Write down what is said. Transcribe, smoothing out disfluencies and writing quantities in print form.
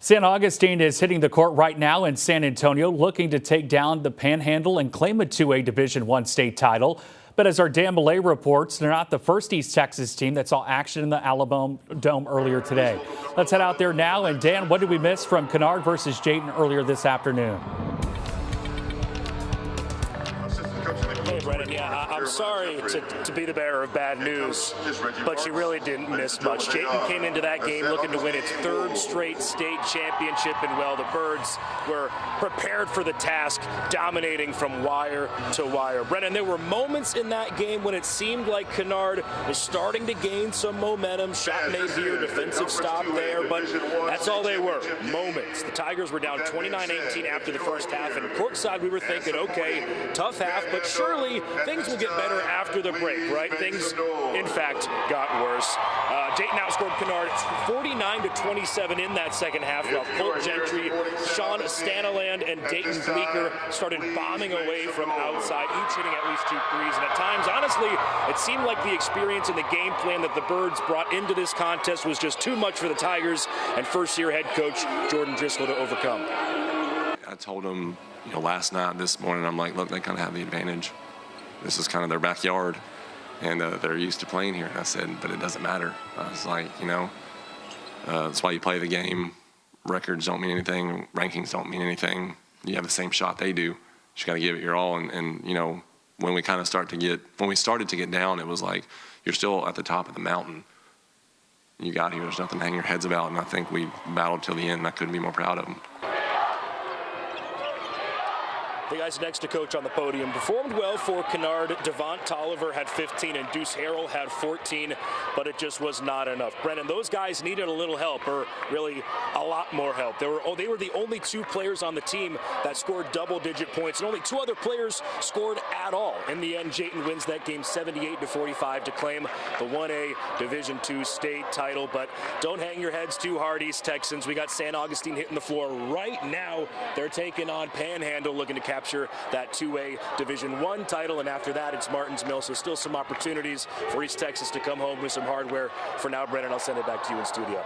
San Augustine is hitting the court right now in San Antonio, looking to take down the Panhandle and claim a 2A Division I state title. But as our Dan Millay reports, they're not the first East Texas team that saw action in the Alamodome earlier today. Let's head out there now. And Dan, what did we miss from Kennard versus Jayton earlier this afternoon? Hey, Brennan, yeah, I'm sorry to be the bearer of bad news, but you really didn't miss much. Jayton came into that game looking to win its third straight state championship, and, well, the Birds were prepared for the task, dominating from wire to wire. Brennan, there were moments in that game when it seemed like Kennard was starting to gain some momentum. Shot made here, defensive stop there, but that's all they were, moments. The Tigers were down 29-18 after the first half, and courtside we were thinking, okay, tough half, but surely things will get better after the break, right? Things, in fact, got worse. Jayton outscored Kennard 49-27 in that second half, while Colt Gentry, Sean Stanaland, and Dayton Bleeker started bombing away from outside, each hitting at least 2 threes. And at times, honestly, it seemed like the experience and the game plan that the Birds brought into this contest was just too much for the Tigers and first-year head coach Jordan Driscoll to overcome. I told them, last night, this morning, I'm like, look, they kind of have the advantage. This is kind of their backyard, and they're used to playing here. And I said, but it doesn't matter. I was like, that's why you play the game. Records don't mean anything. Rankings don't mean anything. You have the same shot they do. You just got to give it your all. And when we started to get down, it was like you're still at the top of the mountain. You got here. There's nothing to hang your heads about. And I think we battled till the end. And I couldn't be more proud of them. The guys next to coach on the podium performed well for Kennard. Devont Tolliver had 15 and Deuce Harrell had 14, but it just was not enough. Brennan, those guys needed a little help, or really a lot more help. They were the only 2 players on the team that scored double-digit points, and only 2 other players scored at all. In the end, Jayton wins that game 78-45 to claim the 1A Division II state title. But don't hang your heads too hard, East Texans. We got San Augustine hitting the floor right now. They're taking on Panhandle, looking to capture that 2A Division I title, and after that it's Martins Mill. So still some opportunities for East Texas to come home with some hardware. For now, Brennan, I'll send it back to you in studio.